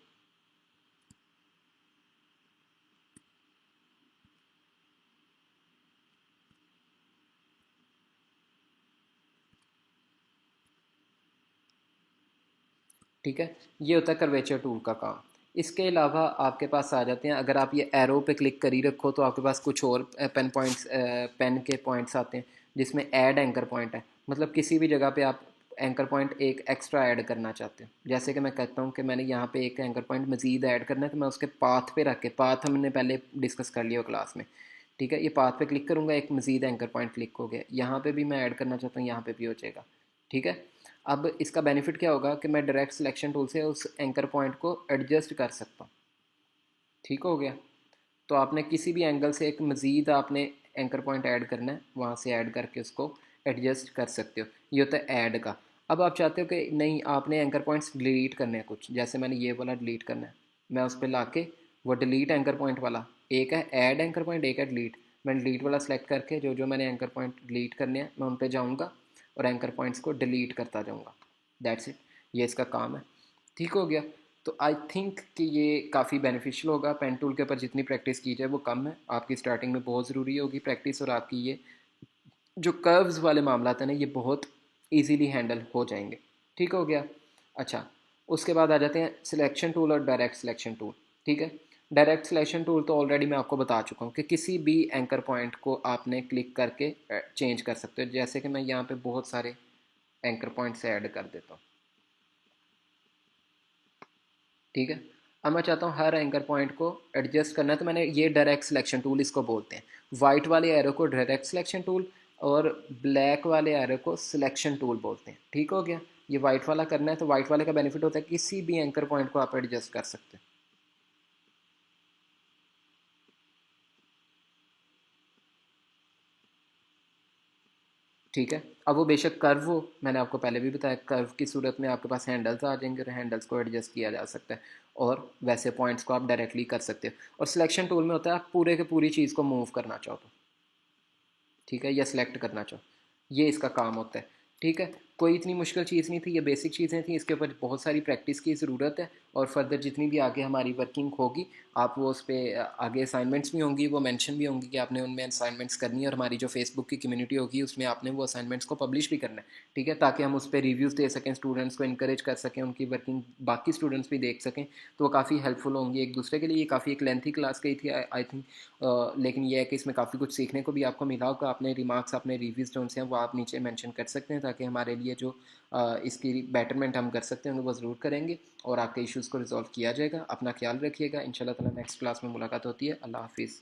ठीक है, ये होता है कर्वेचर टूल का काम। इसके अलावा आपके पास आ जाते हैं, अगर आप ये एरो पे क्लिक कर ही रखो तो आपके पास कुछ और पेन पॉइंट्स, पेन के पॉइंट्स आते हैं जिसमें ऐड एंकर पॉइंट है। मतलब किसी भी जगह पे आप एंकर पॉइंट एक एक्स्ट्रा ऐड करना चाहते हो। जैसे कि मैं कहता हूँ कि मैंने यहाँ पे एक एंकर पॉइंट मज़ीद ऐड करना है, तो मैं उसके पाथ पे रख के, पाथ हमने पहले डिस्कस कर लिया क्लास में। ठीक है, ये पाथ पे क्लिक करूँगा, एक मज़ीद एंकर पॉइंट क्लिक हो गया। यहाँ पे भी मैं ऐड करना चाहता हूँ, यहाँ पे भी हो जाएगा। ठीक है, अब इसका बेनिफिट क्या होगा कि मैं डायरेक्ट सिलेक्शन टूल से उस एंकर पॉइंट को एडजस्ट कर सकता हूँ। ठीक हो गया। तो आपने किसी भी एंगल से एक मज़ीद आपने एंकर पॉइंट ऐड करना है, वहाँ से ऐड करके उसको एडजस्ट कर सकते हो। ये होता है ऐड का। अब आप चाहते हो कि नहीं, आपने एंकर पॉइंट्स डिलीट करने हैं कुछ, जैसे मैंने ये वाला डिलीट करना है, मैं उस पर ला के वो डिलीट एंकर पॉइंट वाला, एक है ऐड एंकर पॉइंट, एक है डिलीट। मैं डिलीट वाला सेलेक्ट करके जो जो मैंने एंकर पॉइंट डिलीट करने हैं मैं उन पर जाऊँगा और एंकर पॉइंट्स को डिलीट करता जाऊँगा। दैट्स इट, ये इसका काम है। ठीक हो गया। तो आई थिंक कि ये काफ़ी बेनिफिशियल होगा। पेन टूल के ऊपर जितनी प्रैक्टिस की जाए वो कम है। आपकी स्टार्टिंग में बहुत ज़रूरी होगी प्रैक्टिस, और आपकी ये जो कर्व्स वाले मामला हैं ना, ये बहुत इजीली हैंडल हो जाएंगे। ठीक हो गया। अच्छा, उसके बाद आ जाते हैं सिलेक्शन टूल और डायरेक्ट सिलेक्शन टूल। ठीक है, डायरेक्ट सिलेक्शन टूल तो ऑलरेडी मैं आपको बता चुका हूँ कि किसी भी एंकर पॉइंट को आपने क्लिक करके चेंज कर सकते हो। जैसे कि मैं यहाँ पे बहुत सारे एंकर पॉइंट्स ऐड कर देता हूँ। ठीक है, अब मैं चाहता हूँ हर एंकर पॉइंट को एडजस्ट करना है, तो मैंने ये डायरेक्ट सिलेक्शन टूल इसको बोलते हैं। वाइट वाले एरो को डायरेक्ट सिलेक्शन टूल और ब्लैक वाले एरो को सिलेक्शन टूल बोलते हैं। ठीक हो गया। ये वाइट वाला करना है तो वाइट वाले का बेनिफिट होता है किसी भी एंकर पॉइंट को आप एडजस्ट कर सकते हैं। ठीक है। अब वो बेशक कर्व हो, मैंने आपको पहले भी बताया कर्व की सूरत में आपके पास हैंडल्स आ जाएंगे और हैंडल्स को एडजस्ट किया जा सकता है, और वैसे पॉइंट्स को आप डायरेक्टली कर सकते हो। और सिलेक्शन टूल में होता है आप पूरे के पूरी चीज़ को मूव करना चाहो तो, ठीक है, या सिलेक्ट करना चाहो, ये इसका काम होता है। ठीक है। कोई इतनी मुश्किल चीज़ नहीं थी, ये बेसिक चीज़ें थी, इसके ऊपर बहुत सारी प्रैक्टिस की ज़रूरत है। और फर्दर जितनी भी आगे हमारी वर्किंग होगी, आप वो उस पर आगे असाइनमेंट्स भी होंगी, वो मेंशन भी होंगी कि आपने उनमें असाइनमेंट्स करनी है, और हमारी जो फेसबुक की कम्युनिटी होगी उसमें आपने वो असाइनमेंट्स को पब्लिश भी करना है। ठीक है, ताकि हम उस पर रिव्यूज़ दे सकें, स्टूडेंट्स को इनक्रेज कर सकें, उनकी वर्किंग बाकी स्टूडेंट्स भी देख सकें, तो वो काफ़ी हेल्पफुल होंगी एक दूसरे के लिए। ये काफ़ी एक लेंथी क्लास गई थी आई थिंक, लेकिन ये है कि इसमें काफ़ी कुछ सीखने को भी आपको मिला होगा। अपने रिमार्क्स, अपने रिव्यूज़ जो हैं वो आप नीचे मेंशन कर सकते हैं, ताकि हमारे लिए जो इसकी बेटरमेंट हम कर सकते हैं वो ज़रूर करेंगे, और आपके इश्यूज़ को रिजॉल्व किया जाएगा। अपना ख्याल रखिएगा। इंशाल्लाह ताला नेक्स्ट क्लास में मुलाकात होती है। अल्लाह हाफिज़।